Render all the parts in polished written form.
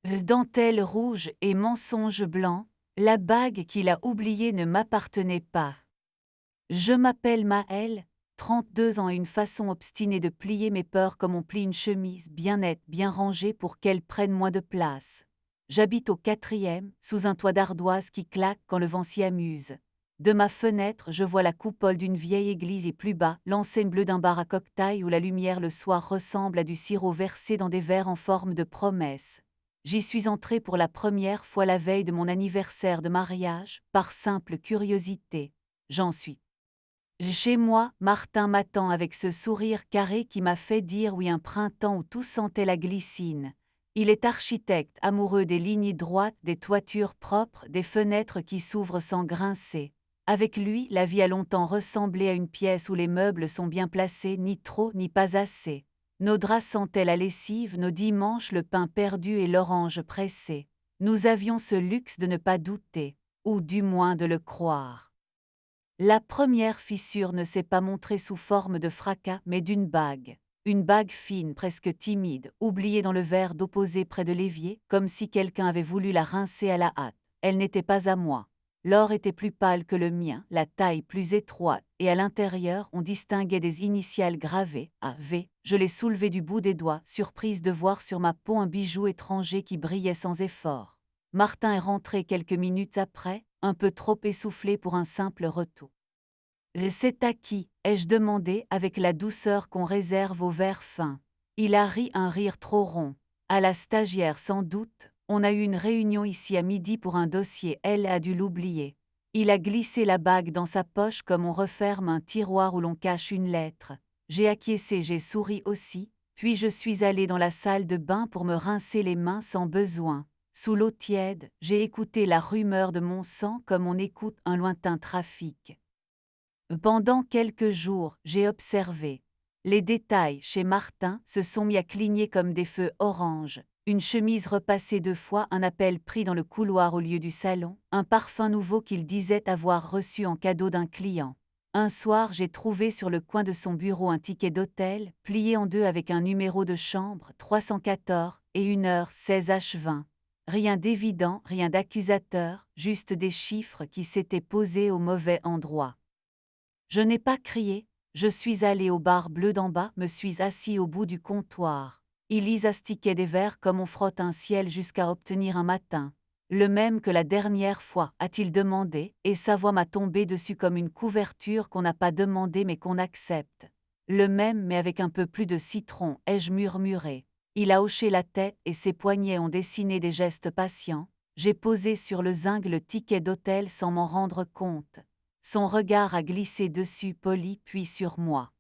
Dentelle rouge et mensonge blanc, la bague qu'il a oubliée ne m'appartenait pas. Je m'appelle Maëlle, 32 ans et une façon obstinée de plier mes peurs comme on plie une chemise, bien nette, bien rangée pour qu'elle prenne moins de place. J'habite au 4e, sous un toit d'ardoise qui claque quand le vent s'y amuse. De ma fenêtre, je vois la coupole d'une vieille église et plus bas, l'enseigne bleue d'un bar à cocktail où la lumière le soir ressemble à du sirop versé dans des verres en forme de promesse. J'y suis entrée pour la première fois la veille de mon anniversaire de mariage, par simple curiosité. J'en suis. Chez moi, Martin m'attend avec ce sourire carré qui m'a fait dire oui un printemps où tout sentait la glycine. Il est architecte, amoureux des lignes droites, des toitures propres, des fenêtres qui s'ouvrent sans grincer. Avec lui, la vie a longtemps ressemblé à une pièce où les meubles sont bien placés, ni trop ni pas assez. Nos draps sentaient la lessive, nos dimanches le pain perdu et l'orange pressée. Nous avions ce luxe de ne pas douter, ou du moins de le croire. La première fissure ne s'est pas montrée sous forme de fracas mais d'une bague. Une bague fine, presque timide, oubliée dans le verre d'eau posé près de l'évier, comme si quelqu'un avait voulu la rincer à la hâte. Elle n'était pas à moi. L'or était plus pâle que le mien, la taille plus étroite, et à l'intérieur on distinguait des initiales gravées, A.V. Je l'ai soulevé du bout des doigts, surprise de voir sur ma peau un bijou étranger qui brillait sans effort. Martin est rentré quelques minutes après, un peu trop essoufflé pour un simple retour. C'est à qui, ai-je demandé avec la douceur qu'on réserve aux vers fins. Il a ri un rire trop rond. À la stagiaire sans doute, on a eu une réunion ici à midi pour un dossier, elle a dû l'oublier. Il a glissé la bague dans sa poche comme on referme un tiroir où l'on cache une lettre. J'ai acquiescé, j'ai souri aussi, puis je suis allée dans la salle de bain pour me rincer les mains sans besoin. Sous l'eau tiède, j'ai écouté la rumeur de mon sang comme on écoute un lointain trafic. Pendant quelques jours, j'ai observé. Les détails chez Martin se sont mis à cligner comme des feux orange. Une chemise repassée 2 fois, un appel pris dans le couloir au lieu du salon, un parfum nouveau qu'il disait avoir reçu en cadeau d'un client. Un soir, j'ai trouvé sur le coin de son bureau un ticket d'hôtel, plié en deux avec un numéro de chambre, 314, et 1h16h20. Rien d'évident, rien d'accusateur, juste des chiffres qui s'étaient posés au mauvais endroit. Je n'ai pas crié, je suis allé au bar bleu d'en bas, me suis assis au bout du comptoir. Il astiquait des verres comme on frotte un ciel jusqu'à obtenir un matin. Le même que la dernière fois, a-t-il demandé, et sa voix m'a tombé dessus comme une couverture qu'on n'a pas demandé mais qu'on accepte. Le même mais avec un peu plus de citron, ai-je murmuré. Il a hoché la tête et ses poignets ont dessiné des gestes patients. J'ai posé sur le zinc le ticket d'hôtel sans m'en rendre compte. Son regard a glissé dessus poli puis sur moi.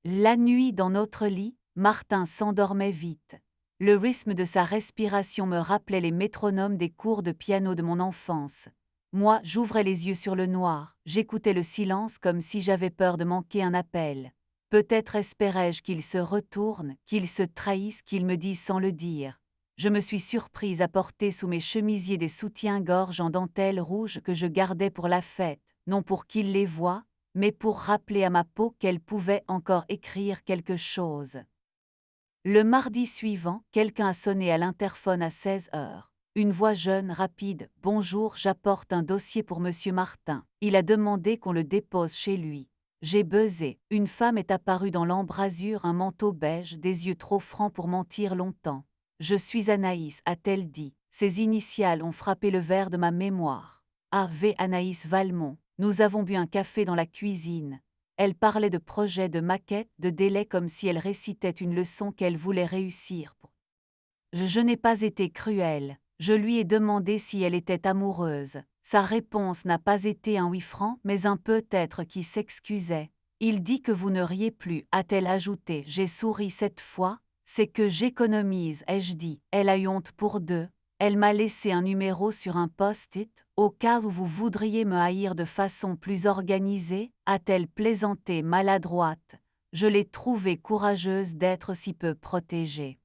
La nuit dans notre lit, Martin s'endormait vite. Le rythme de sa respiration me rappelait les métronomes des cours de piano de mon enfance. Moi, j'ouvrais les yeux sur le noir, j'écoutais le silence comme si j'avais peur de manquer un appel. Peut-être espérais-je qu'il se retourne, qu'il se trahisse, qu'il me dise sans le dire. Je me suis surprise à porter sous mes chemisiers des soutiens-gorge en dentelle rouge que je gardais pour la fête, non pour qu'il les voie, mais pour rappeler à ma peau qu'elle pouvait encore écrire quelque chose. Le mardi suivant, quelqu'un a sonné à l'interphone à 16h. Une voix jeune, rapide. « Bonjour, j'apporte un dossier pour Monsieur Martin. Il a demandé qu'on le dépose chez lui. » J'ai buzzé. Une femme est apparue dans l'embrasure, un manteau beige, des yeux trop francs pour mentir longtemps. « Je suis Anaïs », a-t-elle dit. Ses initiales ont frappé le verre de ma mémoire. A.V. Anaïs Valmont. Nous avons bu un café dans la cuisine. Elle parlait de projets, de maquettes, de délais comme si elle récitait une leçon qu'elle voulait réussir. Je n'ai pas été cruelle. Je lui ai demandé si elle était amoureuse. Sa réponse n'a pas été un oui franc, mais un peut-être qui s'excusait. Il dit que vous ne riez plus, a-t-elle ajouté. J'ai souri cette fois. C'est que j'économise, ai-je dit. Elle a eu honte pour deux. Elle m'a laissé un numéro sur un post-it, au cas où vous voudriez me haïr de façon plus organisée, a-t-elle plaisanté maladroite. Je l'ai trouvée courageuse d'être si peu protégée.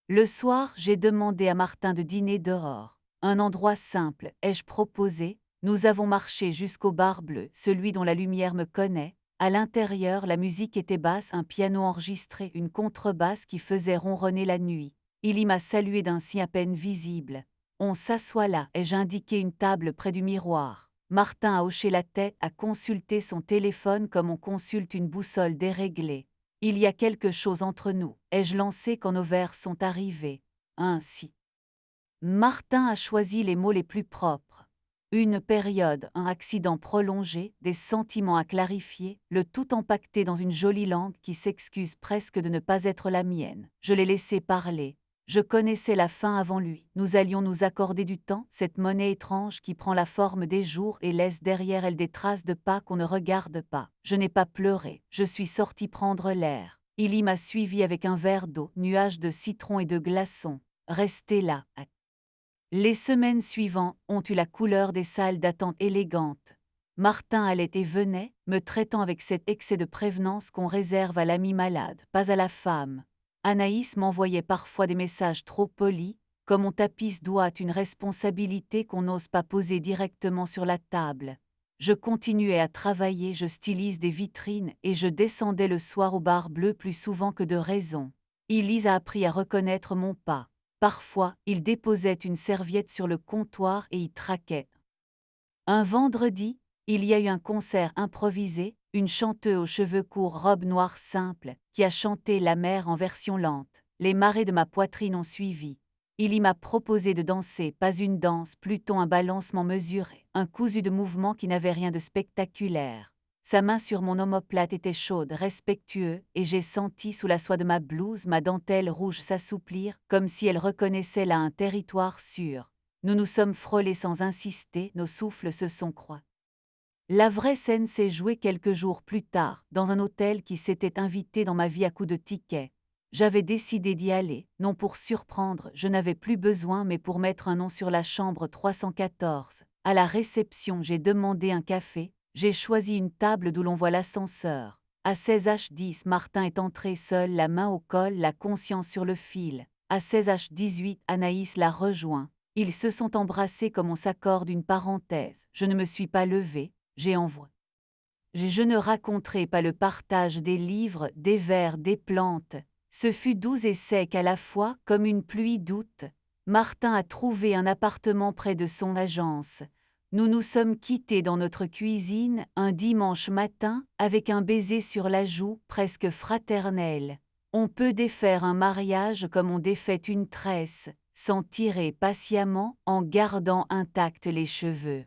Le soir, j'ai demandé à Martin de dîner dehors. Un endroit simple, ai-je proposé. Nous avons marché jusqu'au bar bleu, celui dont la lumière me connaît. À l'intérieur, la musique était basse, un piano enregistré, une contrebasse qui faisait ronronner la nuit. Il y m'a salué d'un signe à peine visible. On s'assoit là, ai-je indiqué une table près du miroir. Martin a hoché la tête, a consulté son téléphone comme on consulte une boussole déréglée. Il y a quelque chose entre nous, ai-je lancé quand nos vers sont arrivés. Ainsi. Martin a choisi les mots les plus propres. Une période, un accident prolongé, des sentiments à clarifier, le tout empaqueté dans une jolie langue qui s'excuse presque de ne pas être la mienne. Je l'ai laissé parler. Je connaissais la fin avant lui. Nous allions nous accorder du temps, cette monnaie étrange qui prend la forme des jours et laisse derrière elle des traces de pas qu'on ne regarde pas. Je n'ai pas pleuré. Je suis sorti prendre l'air. Il y m'a suivi avec un verre d'eau, nuage de citron et de glaçons. Resté là. Les semaines suivantes ont eu la couleur des salles d'attente élégantes. Martin allait et venait, me traitant avec cet excès de prévenance qu'on réserve à l'ami malade, pas à la femme. Anaïs m'envoyait parfois des messages trop polis, comme on tapisse doigt une responsabilité qu'on n'ose pas poser directement sur la table. Je continuais à travailler, je stylise des vitrines et je descendais le soir au bar bleu plus souvent que de raison. Elise a appris à reconnaître mon pas. Parfois, il déposait une serviette sur le comptoir et y traquait. Un vendredi, il y a eu un concert improvisé, une chanteuse aux cheveux courts, robe noire simple, qui a chanté La mer en version lente. Les marées de ma poitrine ont suivi. Il y m'a proposé de danser, pas une danse, plutôt un balancement mesuré, un cousu de mouvements qui n'avait rien de spectaculaire. Sa main sur mon omoplate était chaude, respectueux, et j'ai senti sous la soie de ma blouse ma dentelle rouge s'assouplir, comme si elle reconnaissait là un territoire sûr. Nous nous sommes frôlés sans insister, nos souffles se sont croisés. La vraie scène s'est jouée quelques jours plus tard, dans un hôtel qui s'était invité dans ma vie à coups de tickets. J'avais décidé d'y aller, non pour surprendre, je n'avais plus besoin mais pour mettre un nom sur la chambre 314. À la réception, j'ai demandé un café, j'ai choisi une table d'où l'on voit l'ascenseur. À 16h10, Martin est entré seul, la main au col, la conscience sur le fil. À 16h18, Anaïs l'a rejoint. Ils se sont embrassés comme on s'accorde une parenthèse. Je ne me suis pas levée, j'ai envoyé. Je ne raconterai pas le partage des livres, des vers, des plantes. Ce fut doux et sec à la fois, comme une pluie d'août. Martin a trouvé un appartement près de son agence. Nous nous sommes quittés dans notre cuisine un dimanche matin, avec un baiser sur la joue presque fraternel. On peut défaire un mariage comme on défait une tresse, sans tirer patiemment, en gardant intacts les cheveux.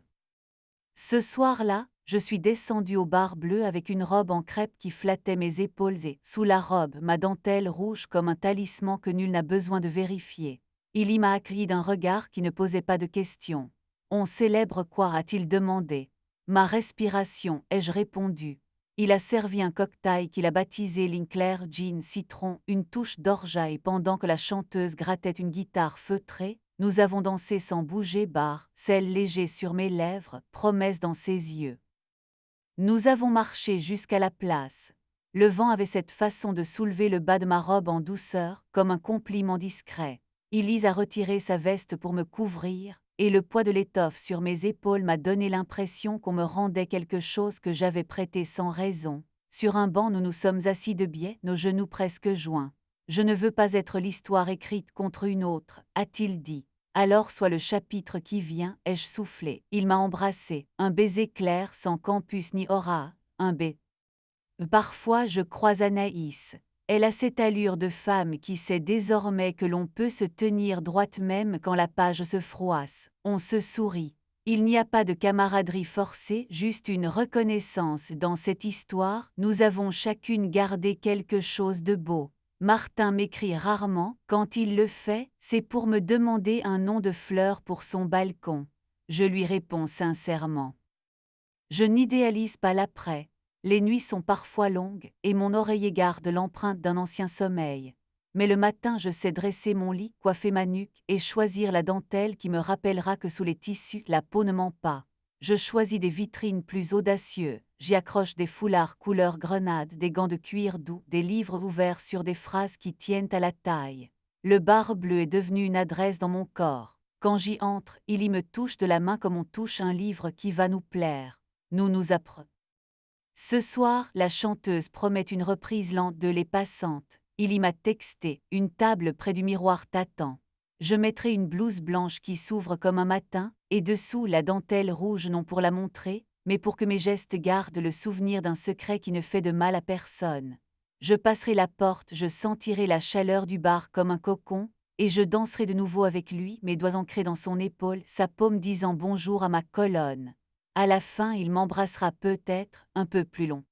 Ce soir-là, je suis descendue au bar bleu avec une robe en crêpe qui flattait mes épaules et, sous la robe, ma dentelle rouge comme un talisman que nul n'a besoin de vérifier. Il y m'a accueilli d'un regard qui ne posait pas de questions. On célèbre quoi, a-t-il demandé. Ma respiration, ai-je répondu. Il a servi un cocktail qu'il a baptisé Linclair Gin Citron, une touche d'orgeat et pendant que la chanteuse grattait une guitare feutrée, nous avons dansé sans bouger barre, sel léger sur mes lèvres, promesse dans ses yeux. Nous avons marché jusqu'à la place. Le vent avait cette façon de soulever le bas de ma robe en douceur, comme un compliment discret. Elise a retiré sa veste pour me couvrir, et le poids de l'étoffe sur mes épaules m'a donné l'impression qu'on me rendait quelque chose que j'avais prêté sans raison. Sur un banc, nous nous sommes assis de biais, nos genoux presque joints. Je ne veux pas être l'histoire écrite contre une autre, a-t-il dit. Alors soit le chapitre qui vient, ai-je soufflé. Il m'a embrassé, un baiser clair sans campus ni aura, un baiser. Parfois je crois Anaïs. Elle a cette allure de femme qui sait désormais que l'on peut se tenir droite même quand la page se froisse. On se sourit. Il n'y a pas de camaraderie forcée, juste une reconnaissance dans cette histoire. Nous avons chacune gardé quelque chose de beau. Martin m'écrit rarement, quand il le fait, c'est pour me demander un nom de fleur pour son balcon. Je lui réponds sincèrement. Je n'idéalise pas l'après. Les nuits sont parfois longues, et mon oreiller garde l'empreinte d'un ancien sommeil. Mais le matin je sais dresser mon lit, coiffer ma nuque, et choisir la dentelle qui me rappellera que sous les tissus la peau ne ment pas. Je choisis des vitrines plus audacieuses, j'y accroche des foulards couleur grenade, des gants de cuir doux, des livres ouverts sur des phrases qui tiennent à la taille. Le bar bleu est devenu une adresse dans mon corps. Quand j'y entre, il y me touche de la main comme on touche un livre qui va nous plaire. Nous nous apprenons. Ce soir, la chanteuse promet une reprise lente de Les Passantes. Il y m'a texté, une table près du miroir t'attend. Je mettrai une blouse blanche qui s'ouvre comme un matin, et dessous la dentelle rouge non pour la montrer, mais pour que mes gestes gardent le souvenir d'un secret qui ne fait de mal à personne. Je passerai la porte, je sentirai la chaleur du bar comme un cocon, et je danserai de nouveau avec lui, mes doigts ancrés dans son épaule, sa paume disant bonjour à ma colonne. À la fin, il m'embrassera peut-être, un peu plus long.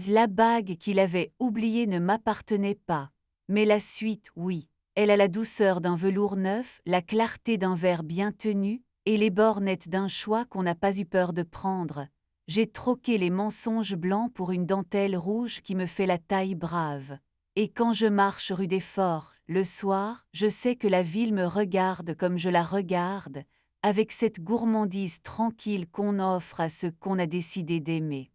La bague qu'il avait oubliée ne m'appartenait pas. Mais la suite, oui. Elle a la douceur d'un velours neuf, la clarté d'un verre bien tenu, et les bords nets d'un choix qu'on n'a pas eu peur de prendre. J'ai troqué les mensonges blancs pour une dentelle rouge qui me fait la taille brave. Et quand je marche rue des Forts, le soir, je sais que la ville me regarde comme je la regarde, avec cette gourmandise tranquille qu'on offre à ceux qu'on a décidé d'aimer.